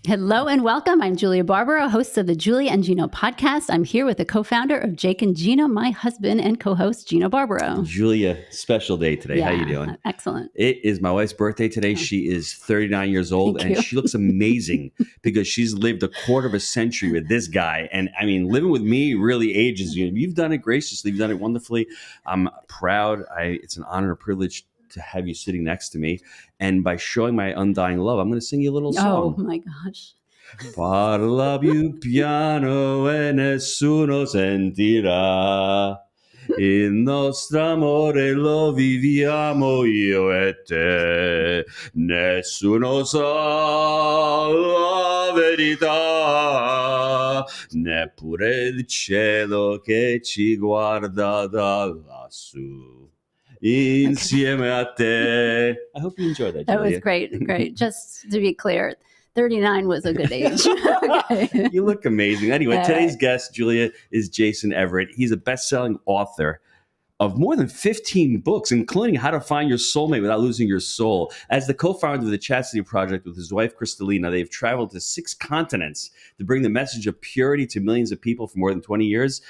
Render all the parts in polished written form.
Hello and welcome. I'm Julia Barbaro, host of the Julia and Gino podcast. I'm here with the co-founder of Jake and Gino, my husband and co-host, Gino Barbaro. Julia, special day today. Yeah, how you doing? Excellent. It is my wife's birthday today. She is 39 years old, and she looks amazing because she's lived a quarter of a century with this guy. And I mean, living with me really ages you. You've done it graciously. You've done it wonderfully. I'm proud. It's an honor and a privilege to have you sitting next to me. And by showing my undying love, I'm going to sing you a little song. Oh my gosh. Parla più piano e nessuno sentirà. Il nostro amore lo viviamo io e te. Nessuno sa la verità, neppure il cielo che ci guarda da lassù. Insieme a te. I hope you enjoyed that, Julia. That was great. Just to be clear, 39 was a good age. Okay. You look amazing. Anyway, today's guest, Julia, is Jason Evert. He's a best-selling author of more than 15 books, including How to Find Your Soulmate Without Losing Your Soul. As the co-founder of the Chastity Project with his wife, Kristalina, they've traveled to 6 continents to bring the message of purity to millions of people for more than 20 years.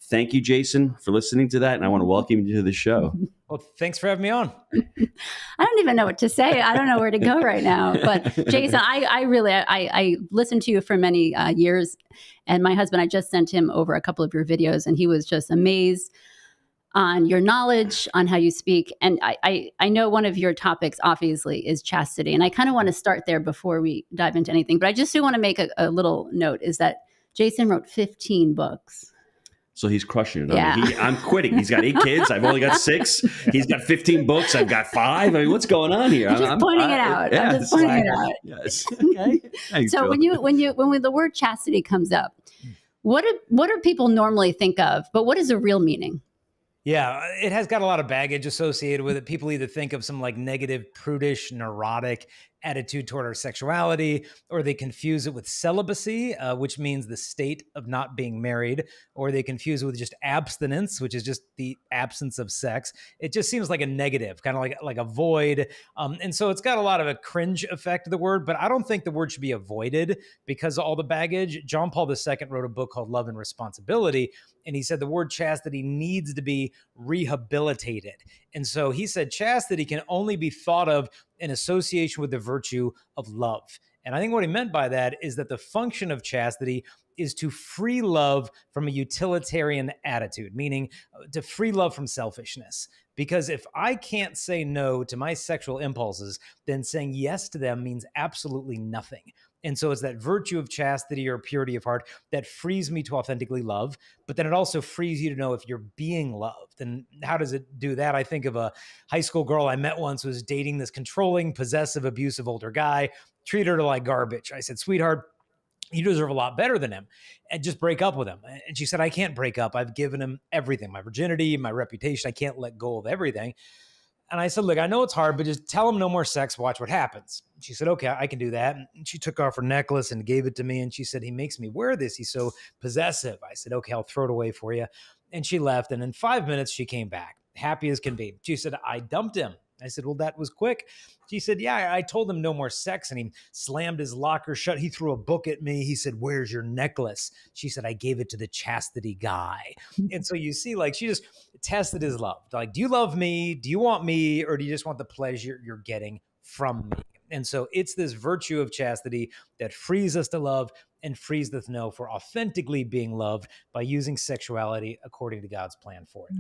Thank you, Jason, for listening to that, and I want to welcome you to the show. Well, thanks for having me on. I don't even know what to say. I don't know where to go right now. But Jason, I listened to you for many years, and my husband, I just sent him over a couple of your videos, and he was just amazed on your knowledge, on how you speak. And I know one of your topics, obviously, is chastity. And I kind of want to start there before we dive into anything. But I just do want to make a little note, is that Jason wrote 15 books. So he's crushing it. Yeah. I mean, I'm quitting. He's got 8 kids. I've only got 6. He's got 15 books. I've got 5. I mean, what's going on here? I'm pointing it out. Yeah, I'm just pointing it out. Yes. Okay. Thanks, so when the word chastity comes up, what do people normally think of? But what is the real meaning? Yeah, it has got a lot of baggage associated with it. People either think of some like negative, prudish, neurotic attitude toward our sexuality, or they confuse it with celibacy, which means the state of not being married, or they confuse it with just abstinence, which is just the absence of sex. It just seems like a negative, kind of like a void. And so it's got a lot of a cringe effect to the word, but I don't think the word should be avoided because of all the baggage. John Paul II wrote a book called Love and Responsibility, and he said the word chastity needs to be rehabilitated. And so he said chastity can only be thought of in association with the virtue of love. And I think what he meant by that is that the function of chastity is to free love from a utilitarian attitude, meaning to free love from selfishness. Because if I can't say no to my sexual impulses, then saying yes to them means absolutely nothing. And so it's that virtue of chastity or purity of heart that frees me to authentically love, but then it also frees you to know if you're being loved. And how does it do that? I think of a high school girl I met once who was dating this controlling, possessive, abusive older guy, treated her like garbage. I said, sweetheart, you deserve a lot better than him, and just break up with him. And she said, I can't break up. I've given him everything, my virginity, my reputation. I can't let go of everything. And I said, look, I know it's hard, but just tell him no more sex. Watch what happens. She said, okay, I can do that. And she took off her necklace and gave it to me. And she said, he makes me wear this. He's so possessive. I said, okay, I'll throw it away for you. And she left. And in 5 minutes, she came back, happy as can be. She said, I dumped him. I said, well, that was quick. She said, yeah, I told him no more sex, and he slammed his locker shut. He threw a book at me. He said, where's your necklace? She said, I gave it to the chastity guy. And so you see, like, she just tested his love. Like, do you love me? Do you want me? Or do you just want the pleasure you're getting from me? And so it's this virtue of chastity that frees us to love and frees us to know if we're authentically being loved by using sexuality according to God's plan for it.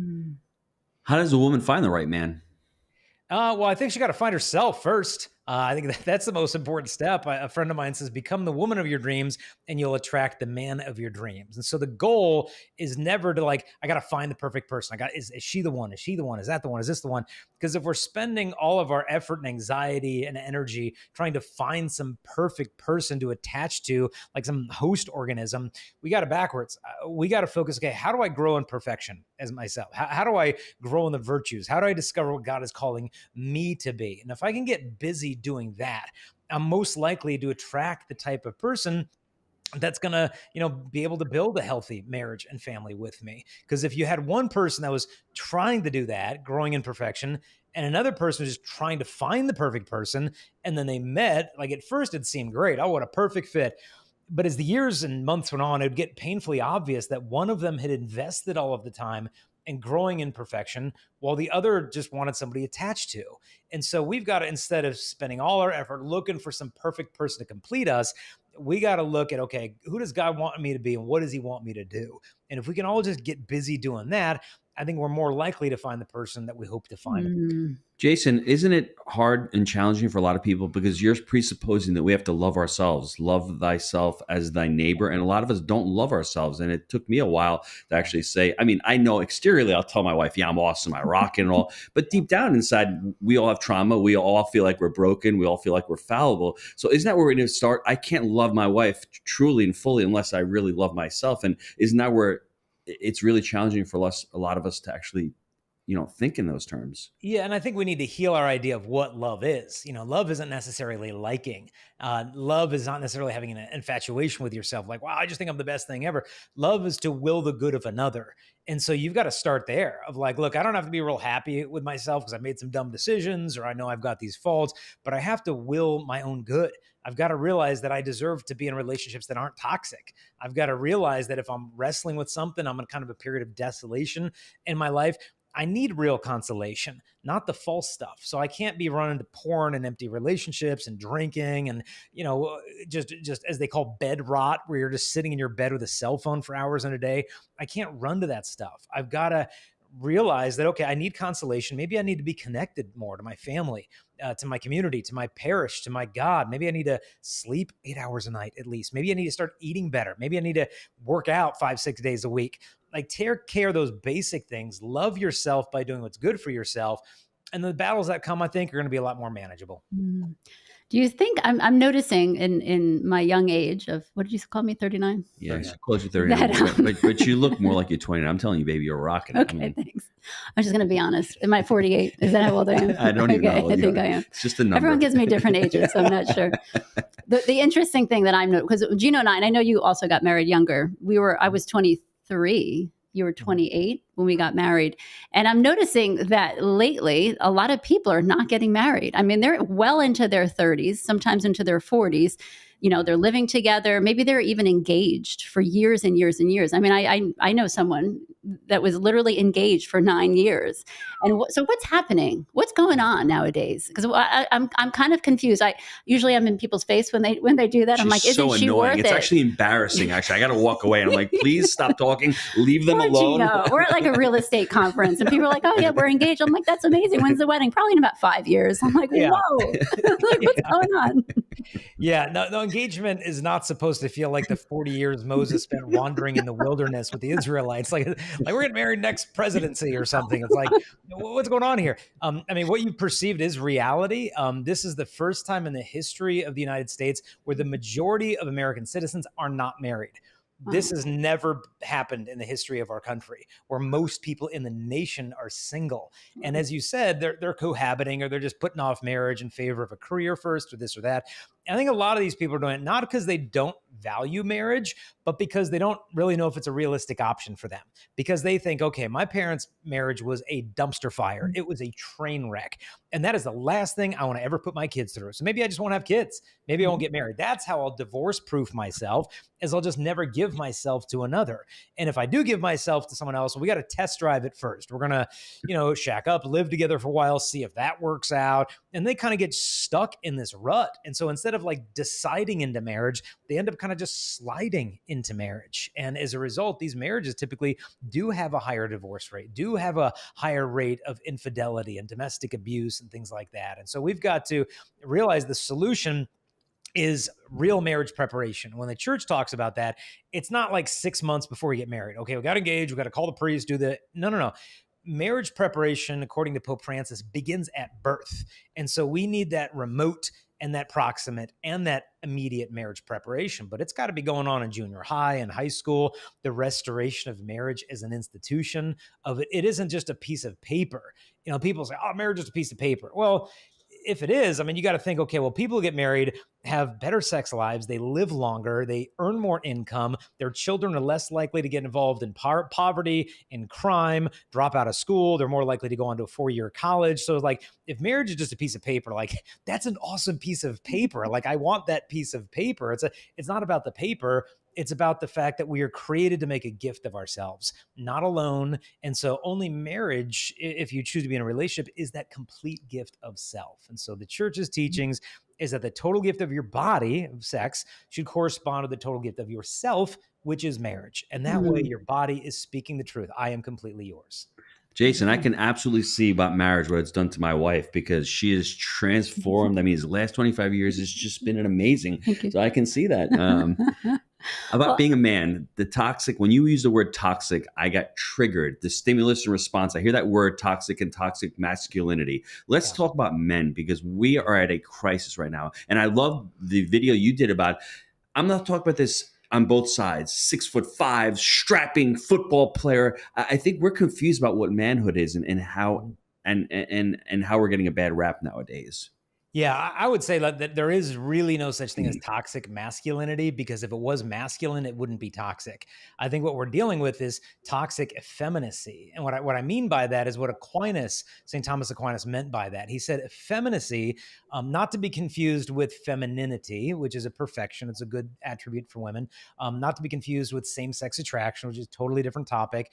How does a woman find the right man? Well, I think she got to find herself first. I think that's the most important step. A friend of mine says, become the woman of your dreams and you'll attract the man of your dreams. And so the goal is never to like, I got to find the perfect person. Is she the one? Is she the one? Is that the one? Is this the one? Because if we're spending all of our effort and anxiety and energy trying to find some perfect person to attach to, like some host organism, we got it backwards. We got to focus, okay, how do I grow in perfection as myself? How do I grow in the virtues? How do I discover what God is calling me to be? And if I can get busy doing that, I'm most likely to attract the type of person that's going to, be able to build a healthy marriage and family with me. Because if you had one person that was trying to do that, growing in perfection, and another person was just trying to find the perfect person, and then they met, like at first it seemed great. Oh, what a perfect fit. But as the years and months went on, it would get painfully obvious that one of them had invested all of the time in growing in perfection, while the other just wanted somebody attached to. And so we've got to, instead of spending all our effort looking for some perfect person to complete us, we got to look at, okay, who does God want me to be and what does he want me to do? And if we can all just get busy doing that, I think we're more likely to find the person that we hope to find. Jason, isn't it hard and challenging for a lot of people because you're presupposing that we have to love ourselves, love thyself as thy neighbor, and a lot of us don't love ourselves. And it took me a while to actually say, I mean, I know exteriorly I'll tell my wife, yeah, I'm awesome, I rock and all, but deep down inside, we all have trauma, we all feel like we're broken, we all feel like we're fallible. So isn't that where we're going to start? I can't love my wife truly and fully unless I really love myself. And isn't that where it's really challenging for us, a lot of us, to actually think in those terms? Yeah. And I think we need to heal our idea of what love is. Love isn't necessarily liking. Love is not necessarily having an infatuation with yourself. Like, wow, I just think I'm the best thing ever. Love is to will the good of another. And so you've got to start there of like, look, I don't have to be real happy with myself because I made some dumb decisions or I know I've got these faults, but I have to will my own good. I've got to realize that I deserve to be in relationships that aren't toxic. I've got to realize that if I'm wrestling with something, I'm in kind of a period of desolation in my life, I need real consolation, not the false stuff. So I can't be running to porn and empty relationships and drinking and, just as they call bed rot, where you're just sitting in your bed with a cell phone for hours in a day. I can't run to that stuff. I've got to realize that, okay, I need consolation. Maybe I need to be connected more to my family, to my community, to my parish, to my God. Maybe I need to sleep 8 hours a night at least. Maybe I need to start eating better. Maybe I need to work out 5-6 days a week. Like, take care of those basic things. Love yourself by doing what's good for yourself. And the battles that come, I think, are going to be a lot more manageable. Do you think I'm noticing in my young age of, what did you call me, 39? Yeah, close to 39. But you look more like you're 20. I'm telling you, baby, you're rocking it. Okay, thanks. I'm just going to be honest. Am I 48? Is that how old I am? I don't even know. I think I am. It's just a number. Everyone gives me different ages, so I'm not sure. The interesting thing that I'm noticing, because Gino and I know you also got married younger. I was 23. You were 28 when we got married. And I'm noticing that lately, a lot of people are not getting married. I mean, they're well into their 30s, sometimes into their 40s. They're living together. Maybe they're even engaged for years and years and years. I mean, I know someone that was literally engaged for 9 years. And so what's happening? What's going on nowadays? Because I'm kind of confused. Usually I'm in people's face when they do that. I'm like, isn't she annoying. worth It's it? actually embarrassing. Actually, I got to walk away. And I'm like, please stop talking. Leave them alone. Gino. We're at like a real estate conference, and people are like, "Oh yeah, we're engaged." I'm like, "That's amazing. When's the wedding?" Probably in about 5 years. I'm like, Yeah. "Whoa, like, what's going on?" Yeah, no, engagement is not supposed to feel like the 40 years Moses spent wandering in the wilderness with the Israelites. Like we're getting married next presidency or something. It's like, what's going on here? I mean, what you perceived is reality. This is the first time in the history of the United States where the majority of American citizens are not married. This has never happened in the history of our country, where most people in the nation are single. And as you said, they're cohabiting, or they're just putting off marriage in favor of a career first, or this or that. I think a lot of these people are doing it not because they don't value marriage, but because they don't really know if it's a realistic option for them. Because they think, okay, my parents' marriage was a dumpster fire. It was a train wreck. And that is the last thing I want to ever put my kids through. So maybe I just won't have kids. Maybe I won't get married. That's how I'll divorce proof myself, is I'll just never give myself to another. And if I do give myself to someone else, we got to test drive it first. We're going to, shack up, live together for a while, see if that works out. And they kind of get stuck in this rut. And so instead of like deciding into marriage, they end up kind of just sliding into marriage. And as a result, these marriages typically do have a higher divorce rate, do have a higher rate of infidelity and domestic abuse and things like that. And so we've got to realize the solution is real marriage preparation. When the church talks about that, it's not like 6 months before we get married. Okay, we got to engage, we got to call the priest, do the, no. Marriage preparation, according to Pope Francis, begins at birth. And so we need that remote and that proximate and that immediate marriage preparation. But it's got to be going on in junior high and high school. The restoration of marriage as an institution of it. It isn't just a piece of paper. People say, oh, marriage is a piece of paper. Well, if it is, I mean, you got to think, okay, well, people who get married have better sex lives, they live longer, they earn more income, their children are less likely to get involved in poverty, in crime, drop out of school, they're more likely to go on to a 4-year college. So like, if marriage is just a piece of paper, like that's an awesome piece of paper. Like I want that piece of paper. It's not about the paper. It's about the fact that we are created to make a gift of ourselves, not alone. And so only marriage, if you choose to be in a relationship, is that complete gift of self. And so the church's teachings is that the total gift of your body, of sex, should correspond to the total gift of yourself, which is marriage. And that way your body is speaking the truth. I am completely yours. Jason, I can absolutely see about marriage what it's done to my wife, because she is transformed. I mean, the last 25 years has just been an amazing. So I can see that. About being a man, the toxic, when you use the word toxic, I got triggered. The stimulus and response, I hear that word toxic and toxic masculinity. Let's talk about men, because we are at a crisis right now. And I love the video you did about, I'm not talking about this on both sides, 6'5", strapping football player. I think we're confused about what manhood is and how and how we're getting a bad rap nowadays. Yeah, I would say that there is really no such thing as toxic masculinity, because if it was masculine, it wouldn't be toxic. I think what we're dealing with is toxic effeminacy. And what I mean by that is what Aquinas, St. Thomas Aquinas, meant by that. He said effeminacy, not to be confused with femininity, which is a perfection. It's a good attribute for women. Not to be confused with same-sex attraction, which is a totally different topic.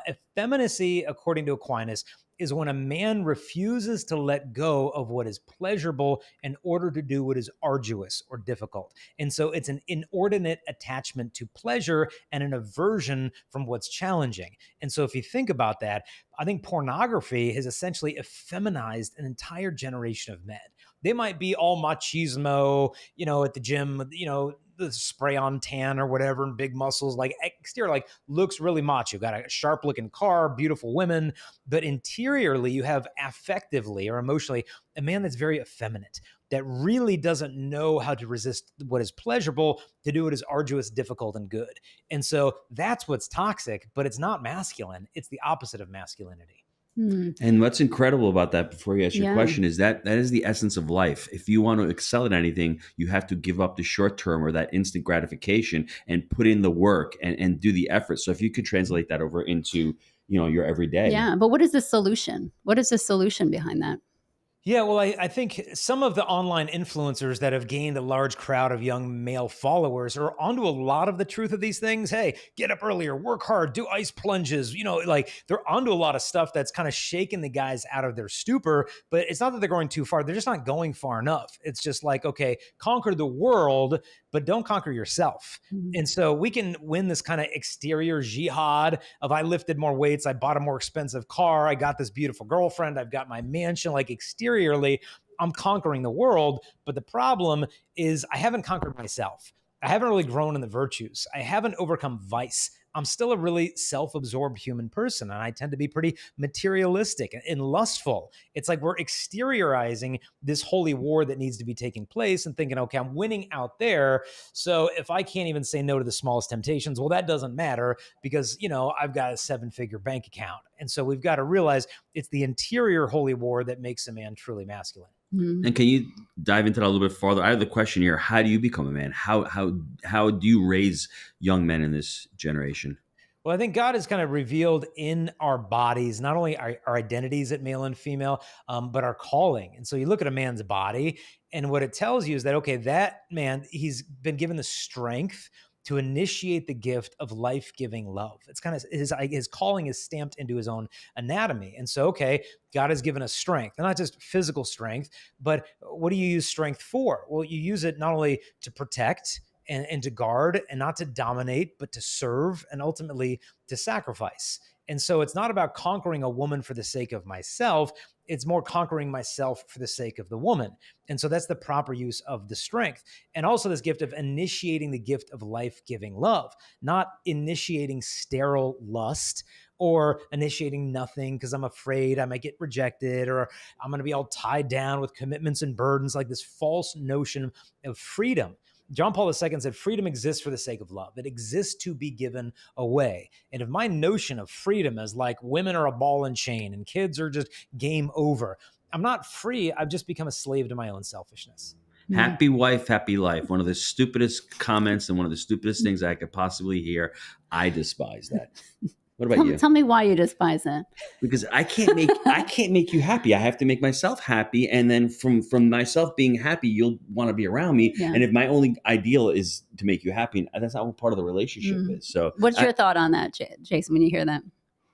Effeminacy, according to Aquinas, is when a man refuses to let go of what is pleasurable in order to do what is arduous or difficult. And so it's an inordinate attachment to pleasure and an aversion from what's challenging. And so if you think about that, I think pornography has essentially effeminized an entire generation of men. They might be all machismo, at the gym, the spray on tan or whatever, and big muscles, like exterior, like looks really macho, got a sharp looking car, beautiful women, but interiorly you have affectively or emotionally a man that's very effeminate, that really doesn't know how to resist what is pleasurable to do what is arduous, difficult, and good. And so that's what's toxic, but it's not masculine. It's the opposite of masculinity. And what's incredible about that, before you ask your question, is that is the essence of life. If you want to excel at anything, you have to give up the short term or that instant gratification and put in the work and do the effort. So if you could translate that over into your everyday. Yeah, but what is the solution? What is the solution behind that? Yeah, well, I think some of the online influencers that have gained a large crowd of young male followers are onto a lot of the truth of these things. Hey, get up earlier, work hard, do ice plunges. They're onto a lot of stuff that's kind of shaking the guys out of their stupor. But it's not that they're going too far. They're just not going far enough. It's just like, okay, conquer the world, but don't conquer yourself. And so we can win this kind of exterior jihad of I lifted more weights, I bought a more expensive car, I got this beautiful girlfriend, I've got my mansion, like exteriorly, I'm conquering the world. But the problem is I haven't conquered myself. I haven't really grown in the virtues. I haven't overcome vice. I'm still a really self-absorbed human person, and I tend to be pretty materialistic and lustful. It's like we're exteriorizing this holy war that needs to be taking place and thinking, okay, I'm winning out there. So if I can't even say no to the smallest temptations, well, that doesn't matter because, I've got a 7-figure bank account. And so we've got to realize it's the interior holy war that makes a man truly masculine. And can you dive into that a little bit farther? I have the question here: how do you become a man? How do you raise young men in this generation? Well, I think God has kind of revealed in our bodies, not only our identities at male and female, but our calling. And so you look at a man's body, and what it tells you is that, okay, that man, he's been given the strength to initiate the gift of life-giving love. It's kind of his calling is stamped into his own anatomy. And so, okay, God has given us strength, and not just physical strength, but what do you use strength for? Well, you use it not only to protect and to guard, and not to dominate, but to serve, and ultimately to sacrifice. And so it's not about conquering a woman for the sake of myself. It's more conquering myself for the sake of the woman. And so that's the proper use of the strength. And also this gift of initiating the gift of life-giving love, not initiating sterile lust or initiating nothing because I'm afraid I might get rejected or I'm going to be all tied down with commitments and burdens, like this false notion of freedom. John Paul II said, freedom exists for the sake of love. It exists to be given away. And if my notion of freedom is like women are a ball and chain and kids are just game over, I'm not free. I've just become a slave to my own selfishness. Happy wife, happy life. One of the stupidest comments and one of the stupidest things I could possibly hear. I despise that. What about you? Tell me why you despise it. Because I can't make you happy. I have to make myself happy, and then from myself being happy, you'll want to be around me. Yeah. And if my only ideal is to make you happy, that's not what part of the relationship is. So, what's your thought on that, Jason? When you hear that?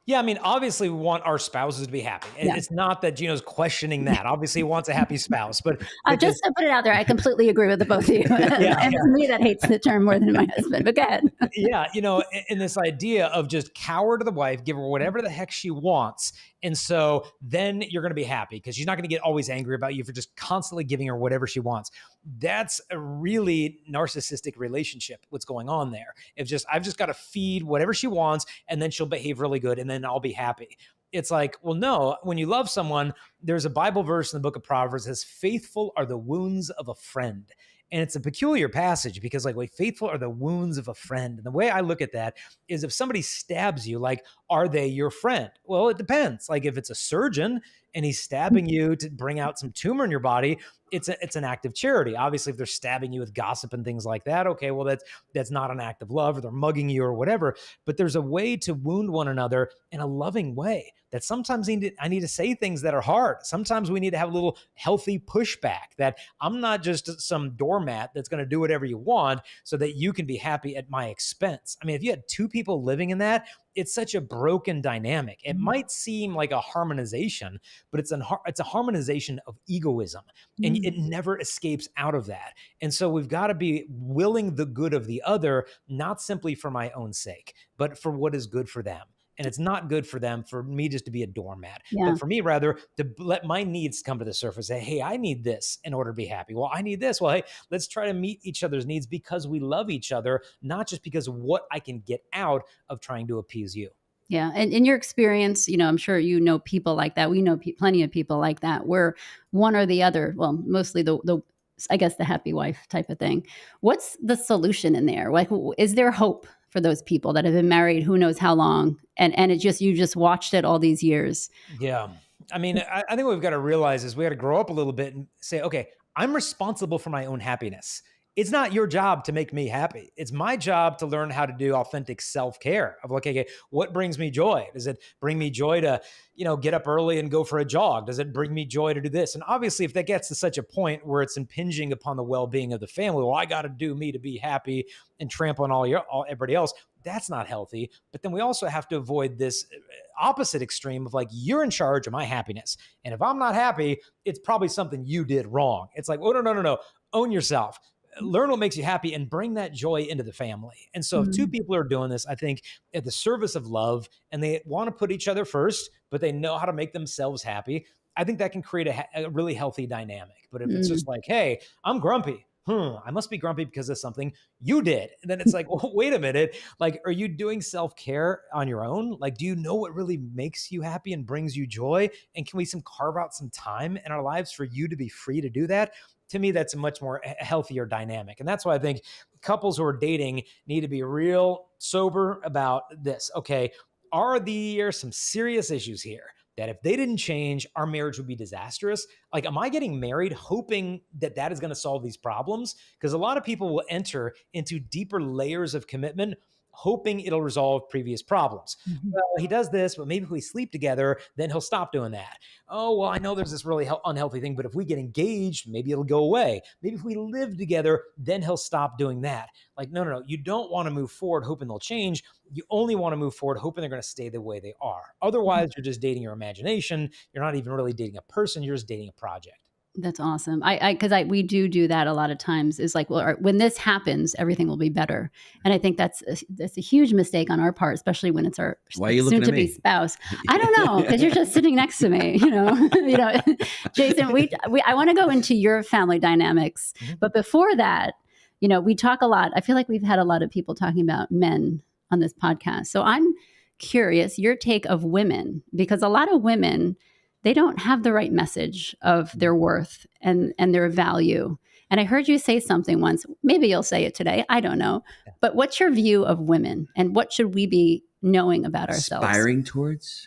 Yeah, I mean, obviously we want our spouses to be happy. Yeah. It's not that Gino's questioning that. Obviously he wants a happy spouse, but just to put it out there, I completely agree with the both of you. And it's me that hates the term more than my husband, but go ahead. Yeah, in this idea of just cower to the wife, give her whatever the heck she wants. And so then you're going to be happy because she's not going to get always angry about you for just constantly giving her whatever she wants. That's a really narcissistic relationship, what's going on there. I've just got to feed whatever she wants and then she'll behave really good and then I'll be happy. It's like, well, no, when you love someone, there's a Bible verse in the book of Proverbs that says, faithful are the wounds of a friend. And it's a peculiar passage because faithful are the wounds of a friend. And the way I look at that is if somebody stabs you, are they your friend? Well, it depends. If it's a surgeon and he's stabbing you to bring out some tumor in your body, it's an act of charity. Obviously, if they're stabbing you with gossip and things like that, okay, well, that's not an act of love, or they're mugging you or whatever. But there's a way to wound one another in a loving way that sometimes I need to say things that are hard. Sometimes we need to have a little healthy pushback that I'm not just some doormat that's going to do whatever you want so that you can be happy at my expense. I mean, if you had two people living in that, it's such a broken dynamic. It might seem like a harmonization, but it's a harmonization of egoism, and it never escapes out of that. And so we've got to be willing the good of the other, not simply for my own sake, but for what is good for them. And it's not good for them for me just to be a doormat, but for me rather to let my needs come to the surface. Say, hey, I need this in order to be happy. Well, I need this. Well, hey, let's try to meet each other's needs because we love each other, not just because of what I can get out of trying to appease you. Yeah. And in your experience, I'm sure you know people like that. We know plenty of people like that where one or the other, well, mostly I guess the happy wife type of thing. What's the solution in there? Is there hope for those people that have been married who knows how long and you just watched it all these years? Yeah. I mean, I think what we've got to realize is we got to grow up a little bit and say, okay, I'm responsible for my own happiness. It's not your job to make me happy. It's my job to learn how to do authentic self-care of okay, what brings me joy? Does it bring me joy to, get up early and go for a jog? Does it bring me joy to do this? And obviously if that gets to such a point where it's impinging upon the well-being of the family, well, I got to do me to be happy and trample on everybody else. That's not healthy. But then we also have to avoid this opposite extreme of you're in charge of my happiness. And if I'm not happy, it's probably something you did wrong. It's like, oh, no. Own yourself. Learn what makes you happy and bring that joy into the family. And so if two people are doing this, I think at the service of love and they want to put each other first, but they know how to make themselves happy, I think that can create a really healthy dynamic. But if it's just hey, I'm grumpy. I must be grumpy because of something you did. And then it's well, wait a minute. Are you doing self-care on your own? Do you know what really makes you happy and brings you joy? And can we carve out some time in our lives for you to be free to do that? To me, that's a much more healthier dynamic. And that's why I think couples who are dating need to be real sober about this. Okay, are there some serious issues here that if they didn't change, our marriage would be disastrous? Am I getting married hoping that is going to solve these problems? Because a lot of people will enter into deeper layers of commitment hoping it'll resolve previous problems. Well, he does this, but maybe if we sleep together, then he'll stop doing that. Oh, well, I know there's this really unhealthy thing, but if we get engaged, maybe it'll go away. Maybe if we live together, then he'll stop doing that. No. You don't want to move forward hoping they'll change. You only want to move forward hoping they're going to stay the way they are. Otherwise, you're just dating your imagination. You're not even really dating a person. You're just dating a project. That's awesome. Because we do that a lot of times. Is well, when this happens, everything will be better. And I think that's a huge mistake on our part, especially when it's our soon-to-be spouse. I don't know, because you're just sitting next to me. Jason. I want to go into your family dynamics, but before that, we talk a lot. I feel like we've had a lot of people talking about men on this podcast. So I'm curious your take of women, because a lot of women, they don't have the right message of their worth and their value. And I heard you say something once, maybe you'll say it today, I don't know. But what's your view of women and what should we be knowing about ourselves? Aspiring towards?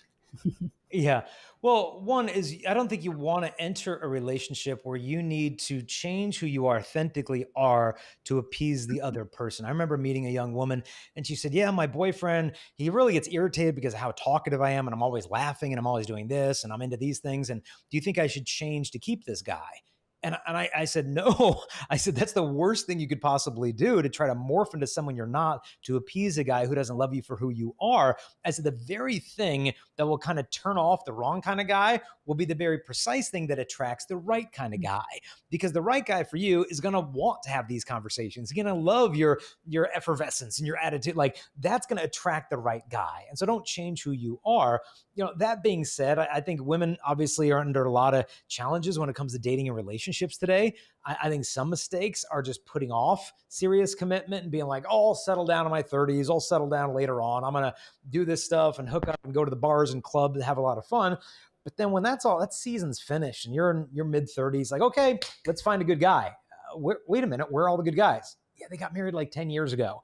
Yeah. Well, one is I don't think you want to enter a relationship where you need to change who you authentically are to appease the other person. I remember meeting a young woman and she said, "Yeah, my boyfriend, he really gets irritated because of how talkative I am and I'm always laughing and I'm always doing this and I'm into these things. And do you think I should change to keep this guy?" And I said, no. I said, that's the worst thing you could possibly do, to try to morph into someone you're not to appease a guy who doesn't love you for who you are. I said, the very thing that will kind of turn off the wrong kind of guy will be the very precise thing that attracts the right kind of guy. Because the right guy for you is going to want to have these conversations. He's going to love your effervescence and your attitude. Like, that's going to attract the right guy. And so don't change who you are. That being said, I think women obviously are under a lot of challenges when it comes to dating and relationships today. I think some mistakes are just putting off serious commitment and being like, oh, I'll settle down in my 30s. I'll settle down later on. I'm going to do this stuff and hook up and go to the bars and clubs and have a lot of fun. But then when that season's finished and you're in your mid 30s, like, okay, let's find a good guy. Wait a minute, where are all the good guys? Yeah, they got married like 10 years ago.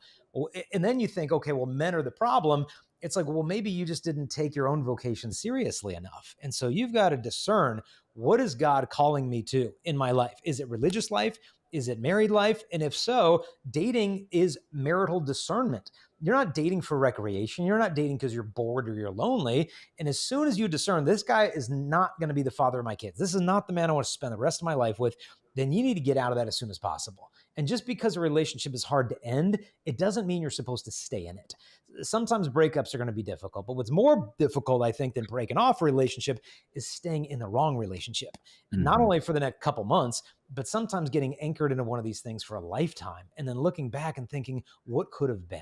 And then you think, okay, well, men are the problem. It's like, well, maybe you just didn't take your own vocation seriously enough. And so you've got to discern, what is God calling me to in my life? Is it religious life? Is it married life? And if so, dating is marital discernment. You're not dating for recreation. You're not dating because you're bored or you're lonely. And as soon as you discern, this guy is not going to be the father of my kids, this is not the man I want to spend the rest of my life with, then you need to get out of that as soon as possible. And just because a relationship is hard to end, it doesn't mean you're supposed to stay in it. Sometimes breakups are going to be difficult, but what's more difficult, I think, than breaking off a relationship is staying in the wrong relationship. And not only for the next couple months, but sometimes getting anchored into one of these things for a lifetime and then looking back and thinking, what could have been?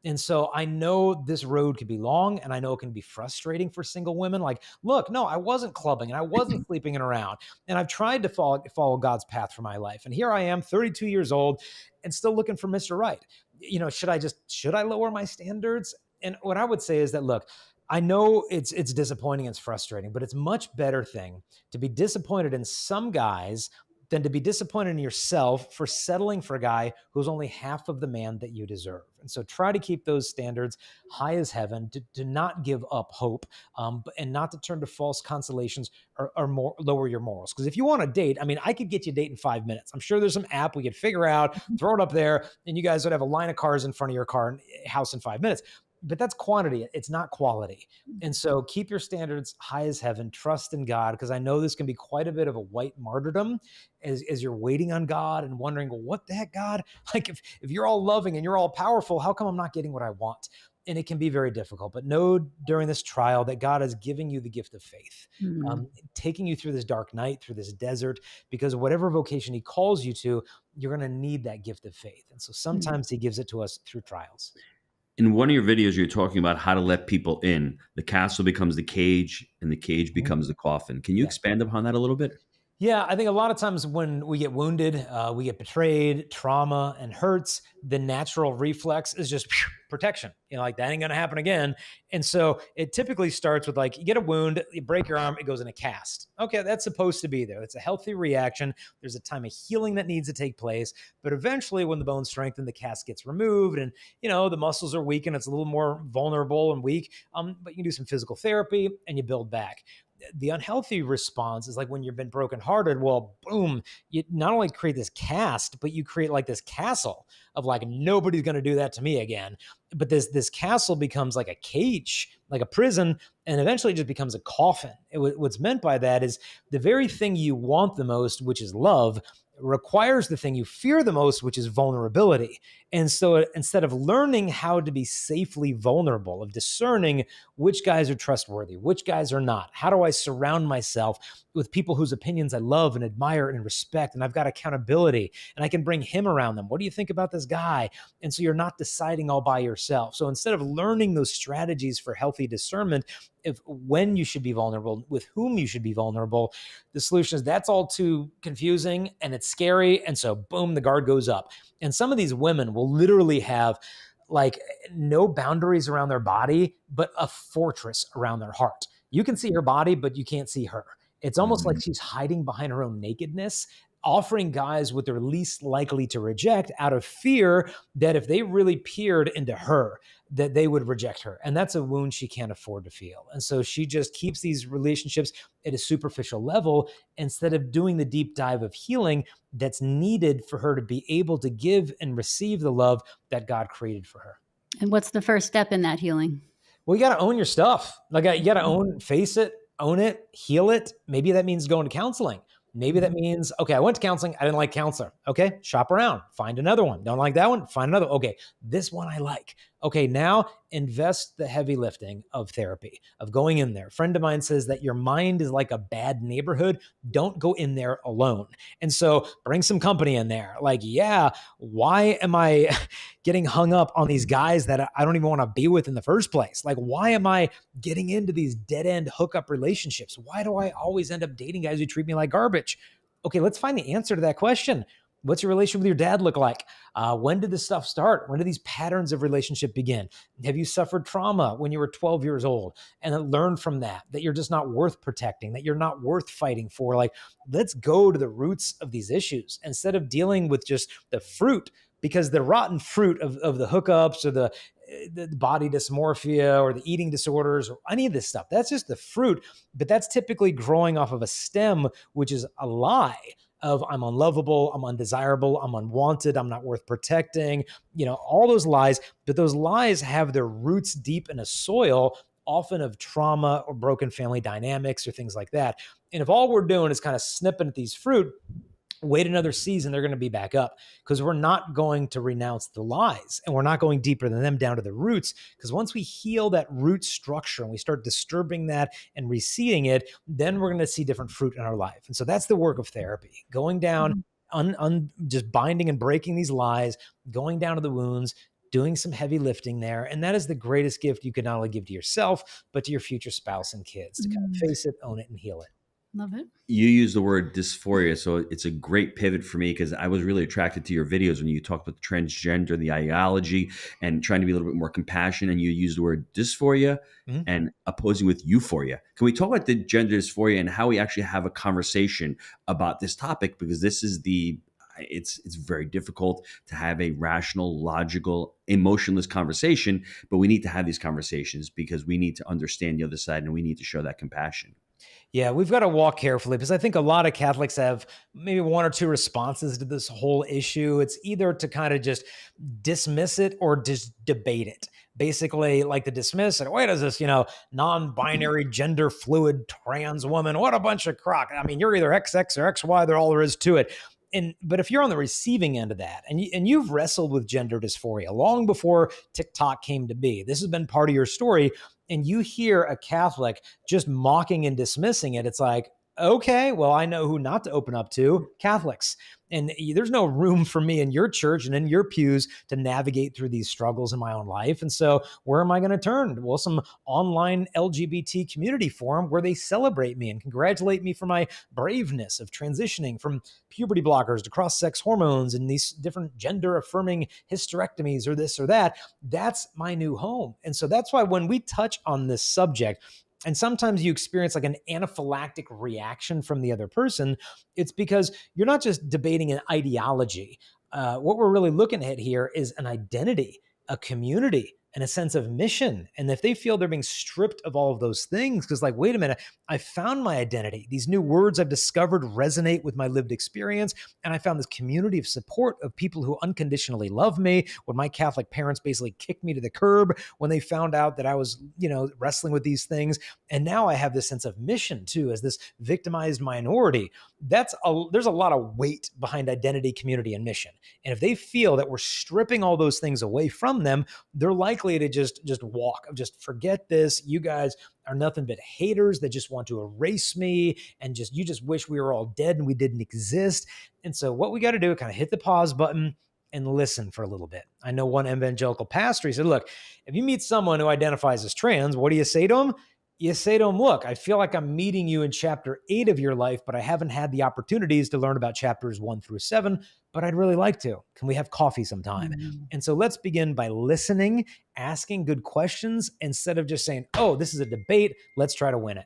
And so I know this road could be long, and I know it can be frustrating for single women. Like, look, no, I wasn't clubbing and I wasn't sleeping around, and I've tried to follow God's path for my life. And here I am, 32 years old, and still looking for Mr. Right. Should I lower my standards? And what I would say is that, look, I know it's disappointing, it's frustrating, but it's much better thing to be disappointed in some guys than to be disappointed in yourself for settling for a guy who's only half of the man that you deserve. And so try to keep those standards high as heaven, to not give up hope, and not to turn to false consolations or more lower your morals. Because if you want to date, I mean, I could get you a date in 5 minutes. I'm sure there's some app we could figure out, throw it up there, and you guys would have a line of cars in front of your house in 5 minutes. But that's quantity. It's not quality. And so keep your standards high as heaven, trust in God, because I know this can be quite a bit of a white martyrdom as you're waiting on God and wondering, well, what the heck, God? Like, if you're all loving and you're all powerful, how come I'm not getting what I want? And it can be very difficult. But know during this trial that God is giving you the gift of faith, taking you through this dark night, through this desert, because whatever vocation he calls you to, you're going to need that gift of faith. And so sometimes he gives it to us through trials. In one of your videos, you're talking about how to let people in. The castle becomes the cage, and the cage becomes the coffin. Can you expand upon that a little bit? Yeah, I think a lot of times when we get wounded, we get betrayed, trauma, and hurts, the natural reflex is just protection. Like, that ain't going to happen again. And so it typically starts with, like, you get a wound, you break your arm, it goes in a cast. Okay, that's supposed to be there. It's a healthy reaction. There's a time of healing that needs to take place. But eventually, when the bones strengthen, the cast gets removed, and, the muscles are weakened. It's a little more vulnerable and weak. But you can do some physical therapy and you build back. The unhealthy response is like when you've been brokenhearted. Well, boom, you not only create this cast, but you create like this castle of like, nobody's going to do that to me again. But this castle becomes like a cage, like a prison, and eventually just becomes a coffin. What's meant by that is the very thing you want the most, which is love, requires the thing you fear the most, which is vulnerability. And so instead of learning how to be safely vulnerable, of discerning which guys are trustworthy, which guys are not, how do I surround myself with people whose opinions I love and admire and respect, and I've got accountability, and I can bring him around them. What do you think about this guy? And so you're not deciding all by yourself. So instead of learning those strategies for healthy discernment, if when you should be vulnerable, with whom you should be vulnerable, the solution is that's all too confusing and it's scary. And so boom, the guard goes up. And some of these women will literally have like no boundaries around their body, but a fortress around their heart. You can see her body, but you can't see her. It's almost like she's hiding behind her own nakedness. offering guys what they're least likely to reject out of fear that if they really peered into her, that they would reject her. And that's a wound she can't afford to feel. And so she just keeps these relationships at a superficial level instead of doing the deep dive of healing that's needed for her to be able to give and receive the love that God created for her. And what's the first step in that healing? Well, you got to own your stuff. Like you got to face it, own it, heal it. Maybe that means going to counseling. Maybe that means, okay, I went to counseling. I didn't like counselor. Okay, shop around, find another one. Don't like that one, find another. Okay, this one I like. Okay, now invest the heavy lifting of therapy, of going in there. A friend of mine says that your mind is like a bad neighborhood. Don't go in there alone. And so bring some company in there. Like, yeah, why am I getting hung up on these guys that I don't even want to be with in the first place? Like, why am I getting into these dead-end hookup relationships? Why do I always end up dating guys who treat me like garbage? Okay, let's find the answer to that question. What's your relationship with your dad look like? When did this stuff start? When did these patterns of relationship begin? Have you suffered trauma when you were 12 years old and then learned from that you're just not worth protecting, that you're not worth fighting for? Like, let's go to the roots of these issues instead of dealing with just the fruit, because the rotten fruit of the hookups or the body dysmorphia or the eating disorders or any of this stuff, that's just the fruit. But that's typically growing off of a stem, which is a lie of I'm unlovable, I'm undesirable, I'm unwanted, I'm not worth protecting, all those lies. But those lies have their roots deep in a soil, often of trauma or broken family dynamics or things like that. And if all we're doing is kind of snipping at these fruit, wait another season, they're going to be back up, because we're not going to renounce the lies and we're not going deeper than them down to the roots. Because once we heal that root structure and we start disturbing that and reseeding it, then we're going to see different fruit in our life. And so that's the work of therapy, going down, just binding and breaking these lies, going down to the wounds, doing some heavy lifting there. And that is the greatest gift you can not only give to yourself, but to your future spouse and kids, to kind of face it, own it, and heal it. Love it. You use the word dysphoria, so it's a great pivot for me, because I was really attracted to your videos when you talked about the transgender, the ideology, and trying to be a little bit more compassionate. And you use the word dysphoria and opposing with euphoria. Can we talk about the gender dysphoria and how we actually have a conversation about this topic? Because this is it's very difficult to have a rational, logical, emotionless conversation, but we need to have these conversations because we need to understand the other side and we need to show that compassion. Yeah, we've got to walk carefully, because I think a lot of Catholics have maybe one or two responses to this whole issue. It's either to kind of just dismiss it or just debate it. Basically, like to dismiss it. Wait, is this, non-binary, gender fluid, trans woman? What a bunch of crock. I mean, you're either XX or XY. They're all there is to it. But if you're on the receiving end of that, and you've wrestled with gender dysphoria long before TikTok came to be, this has been part of your story, and you hear a Catholic just mocking and dismissing it, it's like, okay, well, I know who not to open up to: Catholics. And there's no room for me in your church and in your pews to navigate through these struggles in my own life. And so where am I going to turn? Well, some online LGBT community forum where they celebrate me and congratulate me for my braveness of transitioning from puberty blockers to cross-sex hormones and these different gender-affirming hysterectomies or this or that. That's my new home. And so that's why when we touch on this subject, and sometimes you experience like an anaphylactic reaction from the other person, it's because you're not just debating an ideology. What we're really looking at here is an identity, a community, and a sense of mission. And if they feel they're being stripped of all of those things, because like, wait a minute, I found my identity. These new words I've discovered resonate with my lived experience. And I found this community of support of people who unconditionally love me. When my Catholic parents basically kicked me to the curb when they found out that I was, wrestling with these things. And now I have this sense of mission too, as this victimized minority. There's a lot of weight behind identity, community, and mission. And if they feel that we're stripping all those things away from them, they're likely to just walk, just forget this. You guys are nothing but haters that just want to erase me, and you just wish we were all dead and we didn't exist. And so what we got to do is kind of hit the pause button and listen for a little bit. I know one evangelical pastor, he said, look, if you meet someone who identifies as trans, what do you say to them? You say to them, look, I feel like I'm meeting you in chapter 8 of your life, but I haven't had the opportunities to learn about chapters 1 through 7, but I'd really like to. Can we have coffee sometime? And so let's begin by listening, asking good questions, instead of just saying, oh, this is a debate, let's try to win it.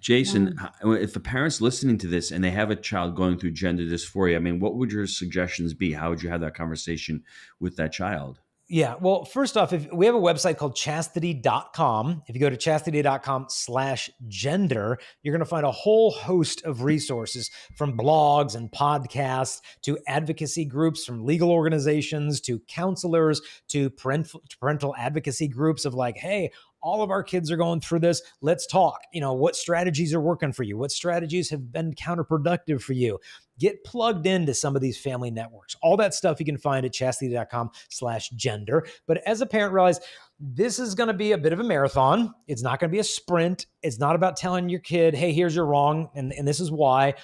Jason, if the parent's listening to this and they have a child going through gender dysphoria, I mean, what would your suggestions be? How would you have that conversation with that child? Yeah. Well, first off, if we have a website called chastity.com. If you go to chastity.com/gender, you're going to find a whole host of resources, from blogs and podcasts to advocacy groups, from legal organizations to counselors to parental advocacy groups of like, hey, all of our kids are going through this. Let's talk. What strategies are working for you? What strategies have been counterproductive for you? Get plugged into some of these family networks. All that stuff you can find at chastity.com/gender. But as a parent, realize this is going to be a bit of a marathon. It's not going to be a sprint. It's not about telling your kid, hey, here's your wrong, and this is why.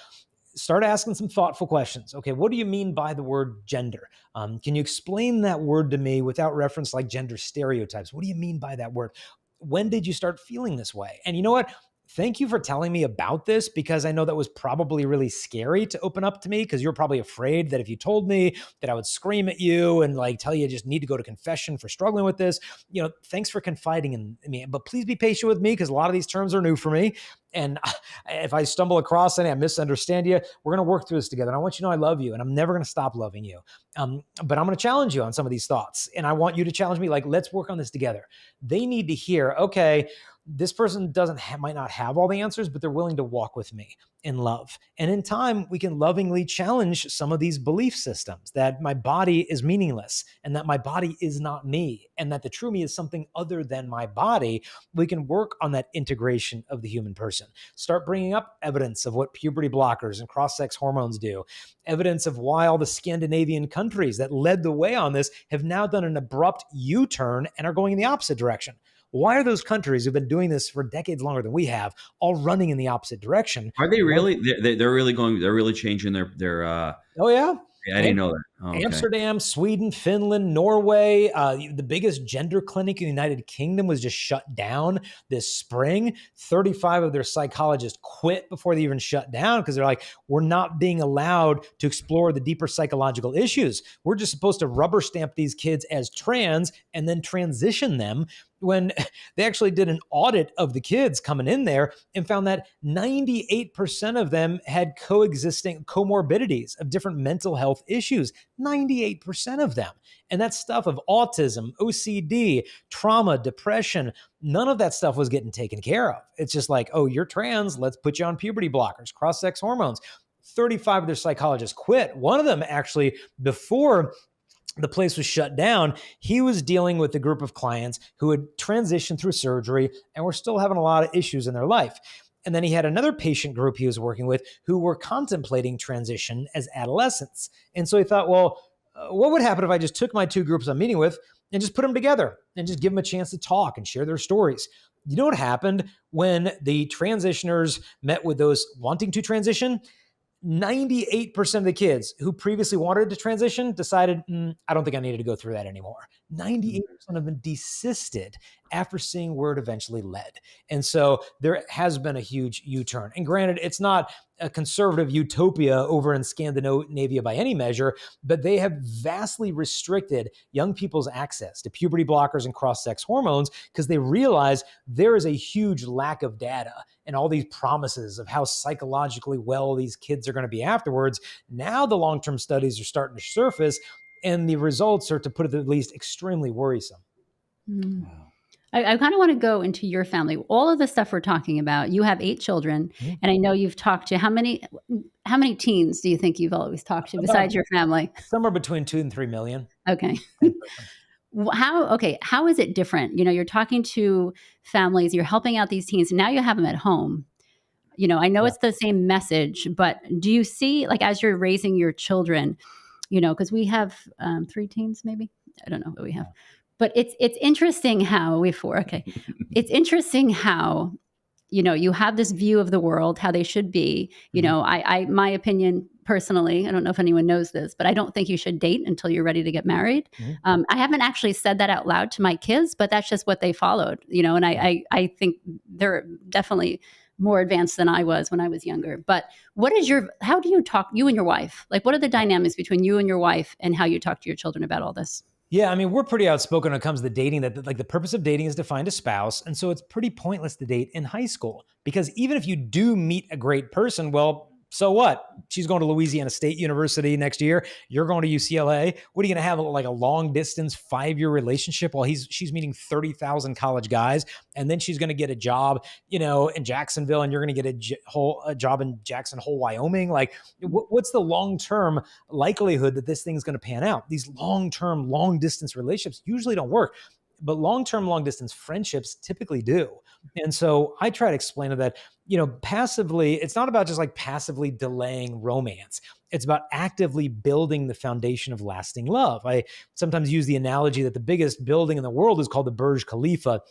Start asking some thoughtful questions. Okay, what do you mean by the word gender? Can you explain that word to me without reference like gender stereotypes? What do you mean by that word? When did you start feeling this way? And you know what? Thank you for telling me about this, because I know that was probably really scary to open up to me, because you're probably afraid that if you told me that I would scream at you and like tell you just need to go to confession for struggling with this. Thanks for confiding in me, but please be patient with me, because a lot of these terms are new for me. And if I stumble across any, I misunderstand you, we're going to work through this together. And I want you to know I love you, and I'm never going to stop loving you. But I'm going to challenge you on some of these thoughts. And I want you to challenge me, like, let's work on this together. They need to hear, okay, this person might not have all the answers, but they're willing to walk with me in love. And in time, we can lovingly challenge some of these belief systems that my body is meaningless and that my body is not me and that the true me is something other than my body. We can work on that integration of the human person. Start bringing up evidence of what puberty blockers and cross-sex hormones do. Evidence of why all the Scandinavian countries that led the way on this have now done an abrupt U-turn and are going in the opposite direction. Why are those countries who've been doing this for decades longer than we have all running in the opposite direction? Are they really? They're really going. They're really changing their. Oh yeah. I didn't know that. Oh, okay. Amsterdam, Sweden, Finland, Norway. The biggest gender clinic in the United Kingdom was just shut down this spring. 35 of their psychologists quit before they even shut down, because they're like, we're not being allowed to explore the deeper psychological issues. We're just supposed to rubber stamp these kids as trans and then transition them, when they actually did an audit of the kids coming in there and found that 98% of them had coexisting comorbidities of different mental health issues. 98% of them. And that stuff of autism, OCD, trauma, depression, none of that stuff was getting taken care of. It's just like, oh, you're trans, let's put you on puberty blockers, cross-sex hormones. 35 of their psychologists quit. One of them actually, before the place was shut down, he was dealing with a group of clients who had transitioned through surgery and were still having a lot of issues in their life. And then he had another patient group he was working with who were contemplating transition as adolescents. And so he thought, well, what would happen if I just took my two groups I'm meeting with and just put them together and just give them a chance to talk and share their stories? You know what happened when the transitioners met with those wanting to transition? 98% of the kids who previously wanted to transition decided, I don't think I needed to go through that anymore. 98% of them desisted after seeing where it eventually led. And so there has been a huge U-turn. And granted, it's not a conservative utopia over in Scandinavia by any measure, but they have vastly restricted young people's access to puberty blockers and cross-sex hormones because they realize there is a huge lack of data and all these promises of how psychologically well these kids are going to be afterwards. Now the long-term studies are starting to surface, and the results are, to put it at least, extremely worrisome. Mm. I kind of want to go into your family. All of the stuff we're talking about, you have 8 children, and I know you've talked to how many teens do you think you've always talked to besides your family? Somewhere between 2 and 3 million. Okay. How is it different? You're talking to families, you're helping out these teens, now you have them at home. I know it's the same message, but do you see, like, as you're raising your children, because we have 3 teens, maybe, I don't know what we have. But it's interesting how we have 4. Okay. It's interesting how, you have this view of the world, how they should be. My opinion personally, I don't know if anyone knows this, but I don't think you should date until you're ready to get married. I haven't actually said that out loud to my kids, but that's just what they followed, and I think they're definitely more advanced than I was when I was younger. But how do you talk, you and your wife? Like, what are the dynamics between you and your wife and how you talk to your children about all this? Yeah, I mean, we're pretty outspoken when it comes to dating, that like the purpose of dating is to find a spouse. And so it's pretty pointless to date in high school, because even if you do meet a great person, well, so what? She's going to Louisiana State University next year. You're going to UCLA. What are you going to have, like a long distance 5-year relationship while she's meeting 30,000 college guys, and then she's going to get a job, in Jacksonville, and you're going to get a job in Jackson Hole, Wyoming. Like, what's the long-term likelihood that this thing's going to pan out? These long-term, long-distance relationships usually don't work, but long-term, long-distance friendships typically do. And so I try to explain to that, passively, it's not about just like passively delaying romance. It's about actively building the foundation of lasting love. I sometimes use the analogy that the biggest building in the world is called the Burj Khalifa.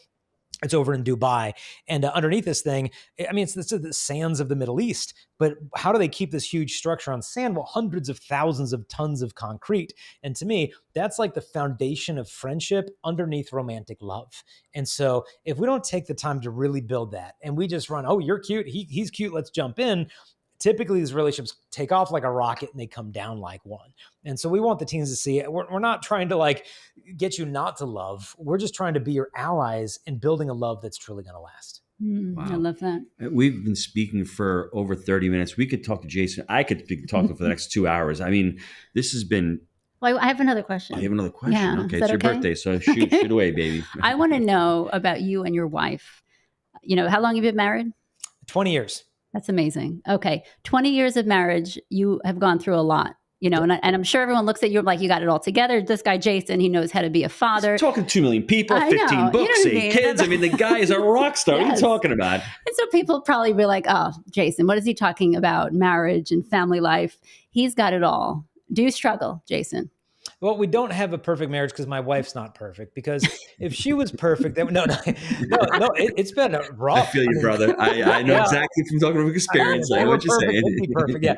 It's over in Dubai. And underneath this thing, I mean, it's the sands of the Middle East. But how do they keep this huge structure on sand? Well, hundreds of thousands of tons of concrete. And to me, that's like the foundation of friendship underneath romantic love. And so if we don't take the time to really build that, and we just run, oh, you're cute, he's cute, let's jump in, typically these relationships take off like a rocket and they come down like one. And so we want the teens to see it. We're not trying to like get you not to love. We're just trying to be your allies in building a love that's truly going to last. Wow. I love that. We've been speaking for over 30 minutes. We could talk to Jason. I could talk to him for the next 2 hours. I mean, this has been... Well, I have another question. Oh, you have another question? Yeah. Okay, it's your birthday, so shoot away, baby. I want to know about you and your wife. How long have you been married? 20 years. That's amazing. Okay. 20 years of marriage, you have gone through a lot, and I'm sure everyone looks at you like you got it all together. This guy, Jason, he knows how to be a father. He's talking to 2 million people, 15 books, 8 kids. I mean, the guy is a rock star. Yes. What are you talking about? And so people probably be like, oh, Jason, what is he talking about? Marriage and family life. He's got it all. Do you struggle, Jason? Well, we don't have a perfect marriage because my wife's not perfect. Because if she was perfect, then it's been rough. I feel you, brother. I know exactly from talking from experience. I know what you're saying. Be perfect, yeah.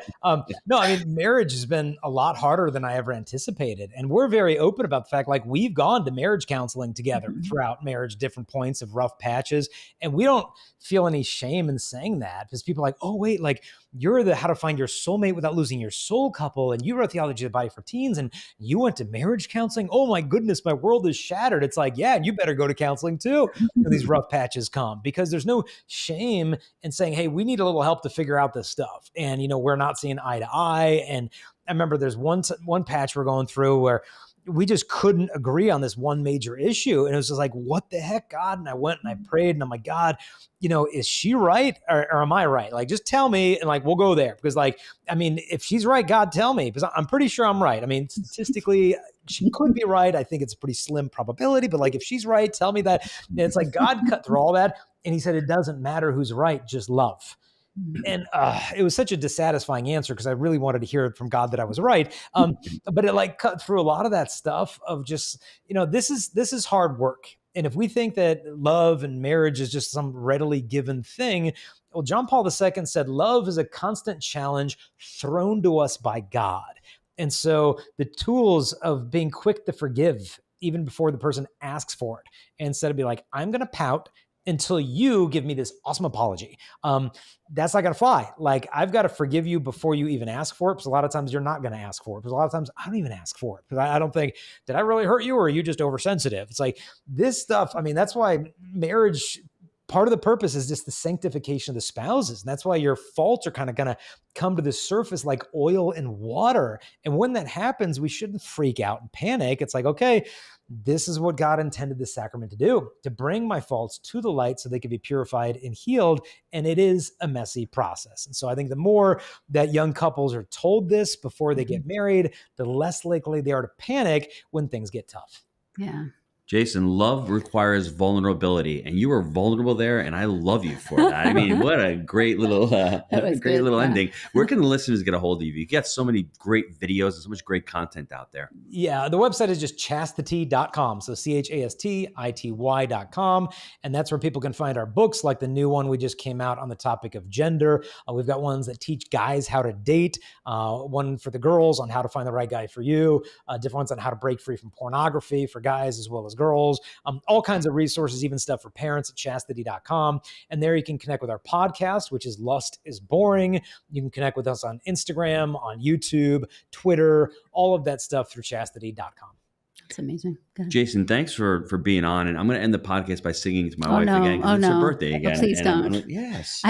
No, I mean, marriage has been a lot harder than I ever anticipated, and we're very open about the fact, like, we've gone to marriage counseling together throughout marriage, different points of rough patches, and we don't feel any shame in saying that, because people are like, oh wait, like, you're the How to Find Your Soulmate Without Losing Your Soul couple, and you wrote Theology of the Body for Teens, and you went to marriage counseling. Oh my goodness, my world is shattered. It's like, yeah, you better go to counseling too when these rough patches come, because there's no shame in saying, hey, we need a little help to figure out this stuff. And, we're not seeing eye to eye. And I remember there's one patch we're going through where we just couldn't agree on this one major issue. And it was just like, what the heck, God? And I went and I prayed and I'm like, God, is she right or am I right? Like, just tell me, and like, we'll go there. Because like, I mean, if she's right, God, tell me, because I'm pretty sure I'm right. I mean, statistically, she could be right. I think it's a pretty slim probability, but like, if she's right, tell me that. And it's like, God cut through all that. And he said, it doesn't matter who's right, just love. And it was such a dissatisfying answer, because I really wanted to hear it from God that I was right. But it like cut through a lot of that stuff of just, this is hard work. And if we think that love and marriage is just some readily given thing, well, John Paul II said, love is a constant challenge thrown to us by God. And so the tools of being quick to forgive even before the person asks for it, instead of be like, I'm going to pout until you give me this awesome apology. That's not going to fly. Like, I've got to forgive you before you even ask for it, because a lot of times you're not going to ask for it. Because a lot of times I don't even ask for it, because I don't think, did I really hurt you, or are you just oversensitive? It's like this stuff. I mean, that's why marriage, part of the purpose is just the sanctification of the spouses. And that's why your faults are kind of going to come to the surface like oil and water. And when that happens, we shouldn't freak out and panic. It's like, okay, this is what God intended this sacrament to do, to bring my faults to the light so they can be purified and healed. And it is a messy process. And so I think the more that young couples are told this before they get married, the less likely they are to panic when things get tough. Yeah. Jason, love requires vulnerability, and you were vulnerable there, and I love you for that. I mean, what a great little, ending. Where can the listeners get a hold of you? You got so many great videos and so much great content out there. Yeah, the website is just chastity.com. So CHASTITY.com. And that's where people can find our books, like the new one we just came out on the topic of gender. We've got ones that teach guys how to date, one for the girls on how to find the right guy for you, different ones on how to break free from pornography for guys as well as girls, all kinds of resources, even stuff for parents at chastity.com. And there you can connect with our podcast, which is Lust is Boring. You can connect with us on Instagram, on YouTube, Twitter, all of that stuff through chastity.com. It's amazing. Good. Jason, thanks for being on. And I'm going to end the podcast by singing to my wife again because it's her birthday again. Please don't. Like, yes.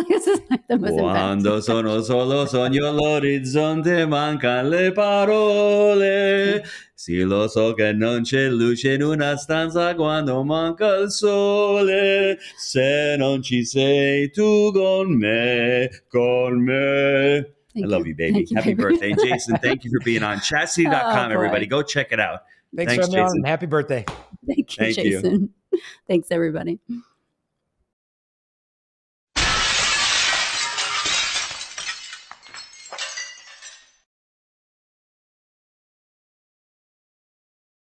This is like the most Quando sono solo sogno l'orizzonte, mancan le parole. Sì, lo so che non c'è luce in una stanza quando manca il sole. Se non ci sei tu con me, con me. I love you, baby. Happy birthday. Jason, thank you for being on. Chastity.com, everybody. Go check it out. Thanks for having me on. Happy birthday. Thank you, Jason. Thanks, everybody.